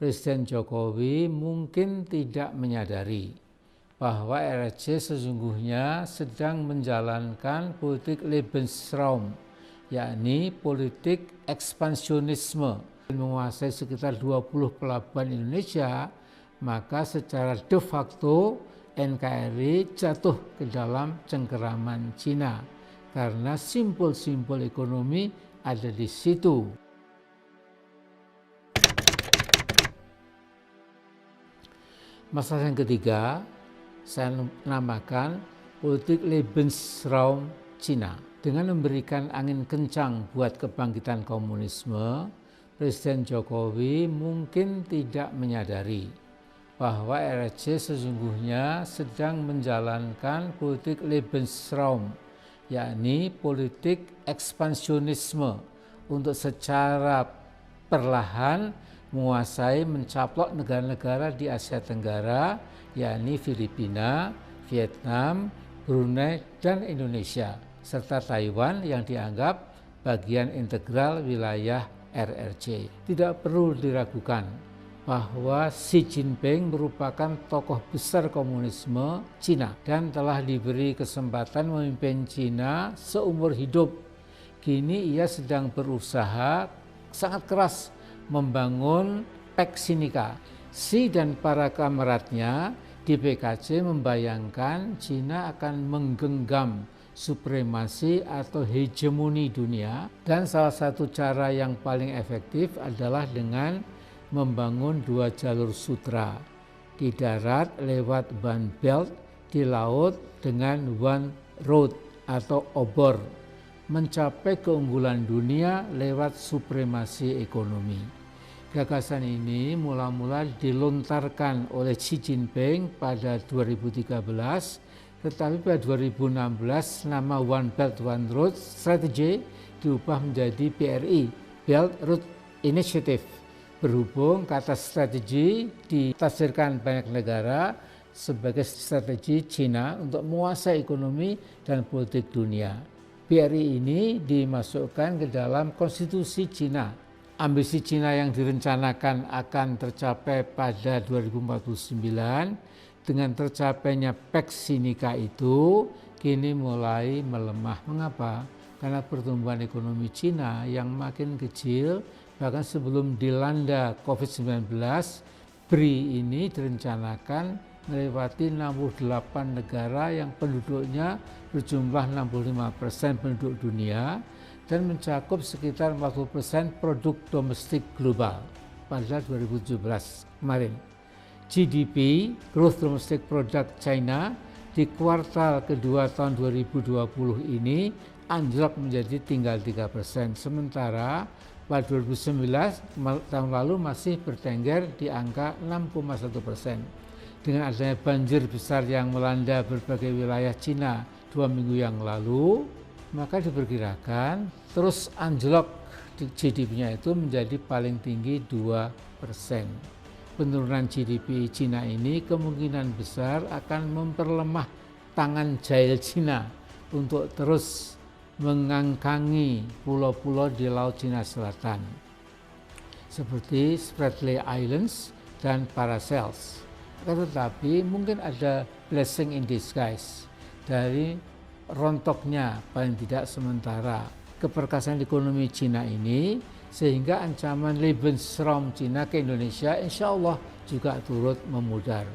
Presiden Jokowi mungkin tidak menyadari bahwa RRC sesungguhnya sedang menjalankan politik Lebensraum, yakni politik ekspansionisme. Menguasai sekitar 20 pelabuhan Indonesia, maka secara de facto NKRI jatuh ke dalam cengkeraman Cina karena simpul-simpul ekonomi ada di situ. Masalah yang ketiga, saya namakan politik Lebensraum Cina. Dengan memberikan angin kencang buat kebangkitan komunisme, Presiden Jokowi mungkin tidak menyadari bahwa RRC sesungguhnya sedang menjalankan politik Lebensraum, yakni politik ekspansionisme untuk secara perlahan menguasai, mencaplok negara-negara di Asia Tenggara, yakni Filipina, Vietnam, Brunei, dan Indonesia, serta Taiwan yang dianggap bagian integral wilayah RRC. Tidak perlu diragukan bahwa Xi Jinping merupakan tokoh besar komunisme Cina dan telah diberi kesempatan memimpin Cina seumur hidup. Kini ia sedang berusaha sangat keras membangun Pax Sinica. Xi dan para kameratnya di PKC membayangkan Cina akan menggenggam supremasi atau hegemoni dunia, dan salah satu cara yang paling efektif adalah dengan membangun dua jalur sutra, di darat lewat One Belt, di laut dengan One Road atau obor, mencapai keunggulan dunia lewat supremasi ekonomi. Gagasan ini mula-mula dilontarkan oleh Xi Jinping pada 2013, tetapi pada 2016 nama One Belt One Road Strategy diubah menjadi BRI, Belt Road Initiative. Berhubung kata strategi ditafsirkan banyak negara sebagai strategi Cina untuk menguasai ekonomi dan politik dunia. BRI ini dimasukkan ke dalam konstitusi Cina. Ambisi Cina yang direncanakan akan tercapai pada 2049, dengan tercapainya Pax Sinica itu kini mulai melemah. Mengapa? Karena pertumbuhan ekonomi Cina yang makin kecil, bahkan sebelum dilanda COVID-19, BRI ini direncanakan melewati 68 negara yang penduduknya berjumlah 65% penduduk dunia dan mencakup sekitar 40% produk domestik global pada 2017 kemarin. GDP, Gross Domestic Product China, di kuartal kedua tahun 2020 ini anjlok menjadi tinggal 3%, sementara pada 2019 tahun lalu masih bertengger di angka 6,1%. Dengan adanya banjir besar yang melanda berbagai wilayah Cina 2 minggu yang lalu, maka diperkirakan terus anjlok GDP-nya itu menjadi paling tinggi 2%. Penurunan GDP Cina ini kemungkinan besar akan memperlemah tangan jahil Cina untuk terus mengangkangi pulau-pulau di Laut Cina Selatan, seperti Spratly Islands dan Paracels. Tetapi mungkin ada blessing in disguise dari rontoknya paling tidak sementara keperkasaan ekonomi Cina ini, sehingga ancaman Lebensraum Cina ke Indonesia insya Allah juga turut memudar.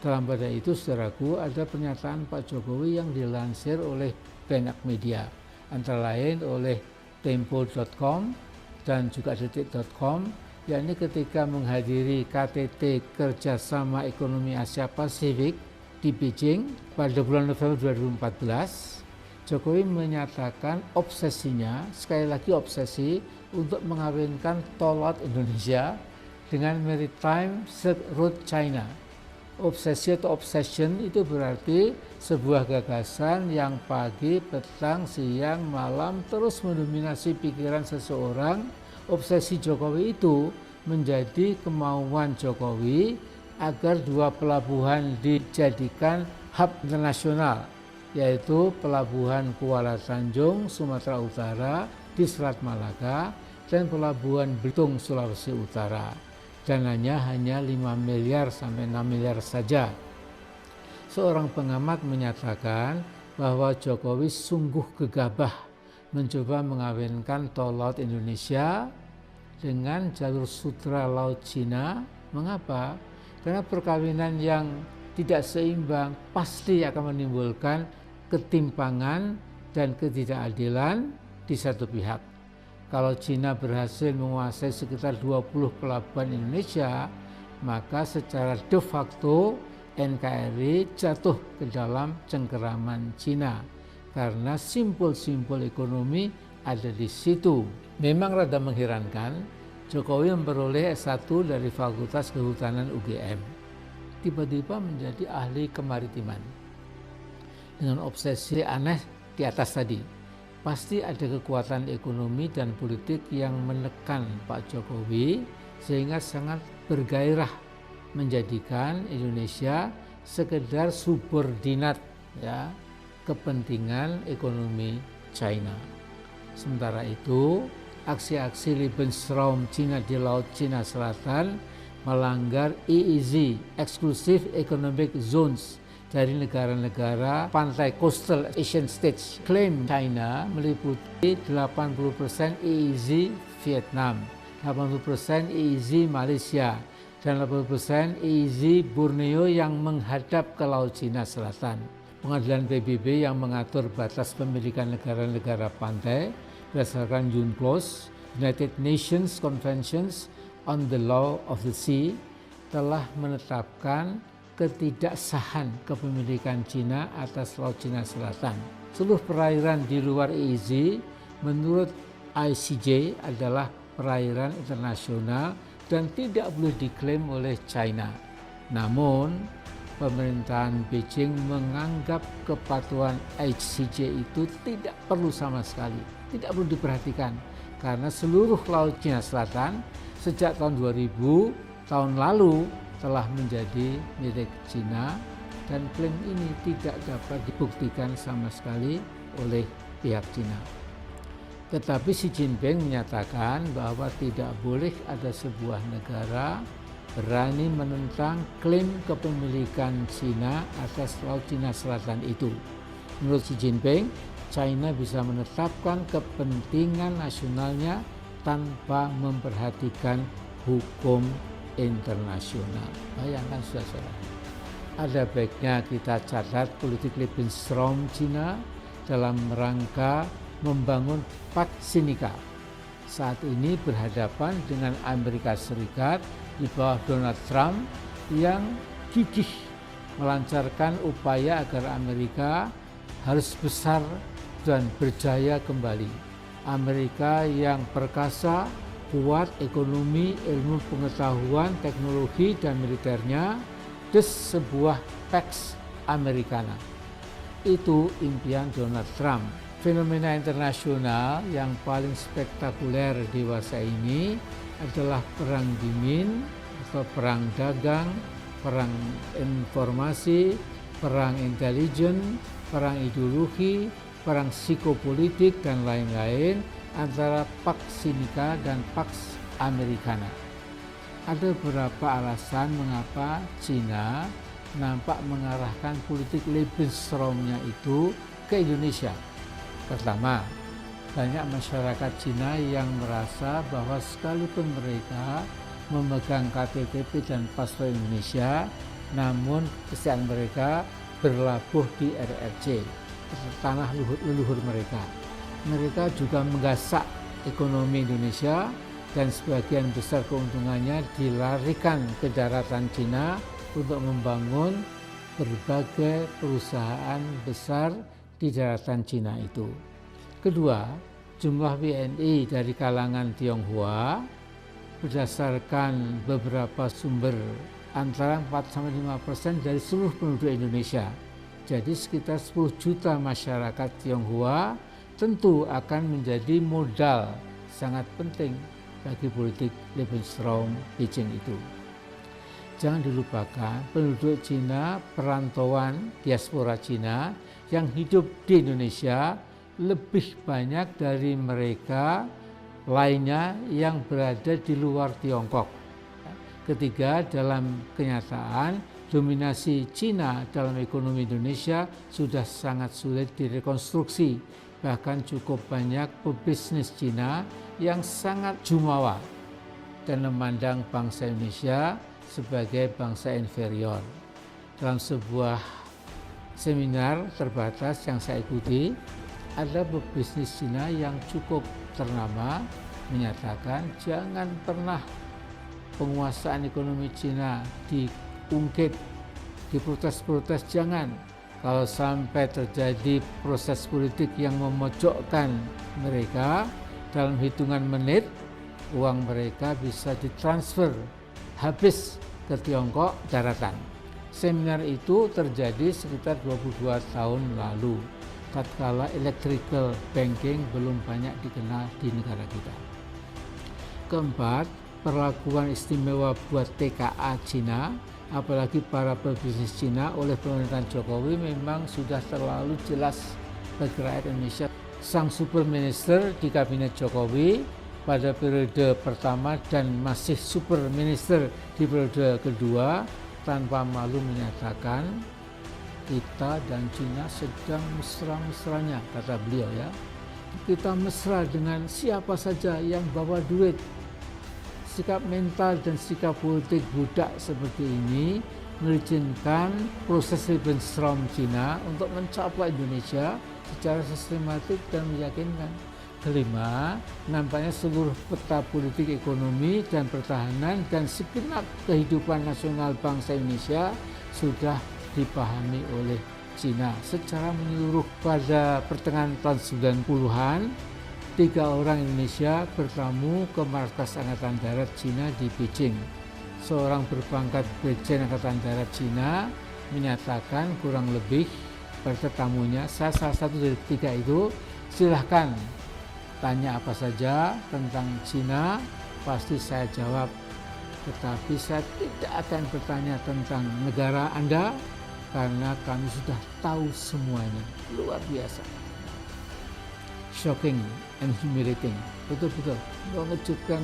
Dalam pada itu, saudaraku, ada pernyataan Pak Jokowi yang dilansir oleh banyak media, antara lain oleh Tempo.com dan juga Detik.com, yakni ketika menghadiri KTT Kerjasama Ekonomi Asia Pasifik di Beijing pada bulan November 2014, Jokowi menyatakan obsesinya, sekali lagi obsesi, untuk mengawinkan tol laut Indonesia dengan Maritime Silk Road China. Obsesi atau obsession itu berarti sebuah gagasan yang pagi, petang, siang, malam terus mendominasi pikiran seseorang. Obsesi Jokowi itu menjadi kemauan Jokowi agar dua pelabuhan dijadikan hub internasional, yaitu Pelabuhan Kuala Tanjung, Sumatera Utara di Selat Malaka, dan Pelabuhan Belitung, Sulawesi Utara. dananya hanya 5 miliar sampai 6 miliar saja. Seorang pengamat menyatakan bahwa Jokowi sungguh gegabah mencoba mengawinkan tol laut Indonesia dengan jalur sutra laut Cina. Mengapa? Karena perkawinan yang tidak seimbang pasti akan menimbulkan ketimpangan dan ketidakadilan di satu pihak. Kalau Cina berhasil menguasai sekitar 20 pelabuhan Indonesia, maka secara de facto NKRI jatuh ke dalam cengkeraman Cina karena simpul-simpul ekonomi ada di situ. Memang rada mengherankan, Jokowi memperoleh S1 dari Fakultas Kehutanan UGM. Tiba-tiba menjadi ahli kemaritiman. Dengan obsesi aneh di atas tadi, pasti ada kekuatan ekonomi dan politik yang menekan Pak Jokowi sehingga sangat bergairah menjadikan Indonesia sekedar subordinat ya kepentingan ekonomi China. Sementara itu, aksi-aksi Lebensraum Cina di Laut Cina Selatan melanggar EEZ, Exclusive Economic Zones, dari negara-negara pantai coastal Asian states. Klaim China meliputi 80% EEZ Vietnam, 80% EEZ Malaysia, dan 80% EEZ Borneo yang menghadap ke Laut Cina Selatan. Pengadilan PBB yang mengatur batas pemilikan negara-negara pantai berdasarkan UNCLOS, United Nations Conventions on the Law of the Sea, telah menetapkan ketidaksahan kepemilikan Cina atas Laut Cina Selatan. Seluruh perairan di luar EEZ menurut ICJ adalah perairan internasional dan tidak boleh diklaim oleh China. Namun, pemerintahan Beijing menganggap kepatuhan ICJ itu tidak perlu sama sekali, tidak perlu diperhatikan, karena seluruh Laut Cina Selatan sejak tahun 2000 tahun lalu telah menjadi milik Cina dan klaim ini tidak dapat dibuktikan sama sekali oleh pihak Cina. Tetapi Xi Jinping menyatakan bahwa tidak boleh ada sebuah negara berani menentang klaim kepemilikan Cina atas Laut Cina Selatan itu. Menurut Xi Jinping, China bisa menetapkan kepentingan nasionalnya tanpa memperhatikan hukum internasional. Bayangkan saudara, ada baiknya kita catat politik Lebensraum Cina dalam rangka membangun Pak Sinika. Saat ini berhadapan dengan Amerika Serikat di bawah Donald Trump yang gigih melancarkan upaya agar Amerika harus besar dan berjaya kembali. Amerika yang perkasa, kuat ekonomi, ilmu pengetahuan, teknologi, dan militernya, des sebuah Pax Americana. Itu impian Donald Trump. Fenomena internasional yang paling spektakuler di masa ini adalah perang dingin atau perang dagang, perang informasi, perang intelijen, perang ideologi, perang psikopolitik, dan lain-lain antara Pax Sinica dan Pax Americana. Ada beberapa alasan mengapa Cina nampak mengarahkan politik Lebensraumnya itu ke Indonesia. Pertama, banyak masyarakat Cina yang merasa bahwa sekalipun mereka memegang KTP dan paspor Indonesia, namun kesejahteraan mereka berlabuh di RRC, tanah leluhur mereka. Mereka juga menggasak ekonomi Indonesia dan sebagian besar keuntungannya dilarikan ke daratan Cina untuk membangun berbagai perusahaan besar di daratan Cina itu. Kedua, jumlah WNI dari kalangan Tionghoa berdasarkan beberapa sumber antara 4-5% dari seluruh penduduk Indonesia. Jadi sekitar 10 juta masyarakat Tionghoa tentu akan menjadi modal sangat penting bagi politik Lebensraum Beijing itu. Jangan dilupakan penduduk Cina, perantauan diaspora Cina yang hidup di Indonesia lebih banyak dari mereka lainnya yang berada di luar Tiongkok. Ketiga, dalam kenyataan, dominasi Cina dalam ekonomi Indonesia sudah sangat sulit direkonstruksi. Bahkan cukup banyak pebisnis Cina yang sangat jumawa dan memandang bangsa Indonesia sebagai bangsa inferior. Dalam sebuah seminar terbatas yang saya ikuti, ada pebisnis Cina yang cukup ternama menyatakan jangan pernah penguasaan ekonomi Cina diungkit, diprotes-protes, jangan. Kalau sampai terjadi proses politik yang memojokkan mereka, dalam hitungan menit uang mereka bisa ditransfer habis ke Tiongkok daratan. Seminar itu terjadi sekitar 22 tahun lalu, tatkala electrical banking belum banyak dikenal di negara kita. Keempat, perlakuan istimewa buat TKA Cina, apalagi para pebisnis Cina oleh pemerintahan Jokowi memang sudah terlalu jelas bagi rakyat Indonesia. Sang super minister di kabinet Jokowi pada periode pertama dan masih super minister di periode kedua tanpa malu menyatakan kita dan Cina sedang mesra-mesranya, kata beliau ya. Kita mesra dengan siapa saja yang bawa duit. Sikap mental dan sikap politik budak seperti ini mengizinkan proses Lebensraum Cina untuk mencapai Indonesia secara sistematik dan meyakinkan. Kelima, nampaknya seluruh peta politik ekonomi dan pertahanan dan segenap kehidupan nasional bangsa Indonesia sudah dipahami oleh Cina secara menyeluruh. Pada pertengahan tahun 90-an, 3 orang Indonesia bertamu ke markas Angkatan Darat Cina di Beijing. Seorang berpangkat Brigjen Angkatan Darat Cina menyatakan kurang lebih pada tamunya, saya salah satu dari 3 itu, silahkan tanya apa saja tentang Cina, pasti saya jawab. Tetapi saya tidak akan bertanya tentang negara Anda karena kami sudah tahu semuanya. Luar biasa. Shocking and humiliating, betul-betul mengejutkan.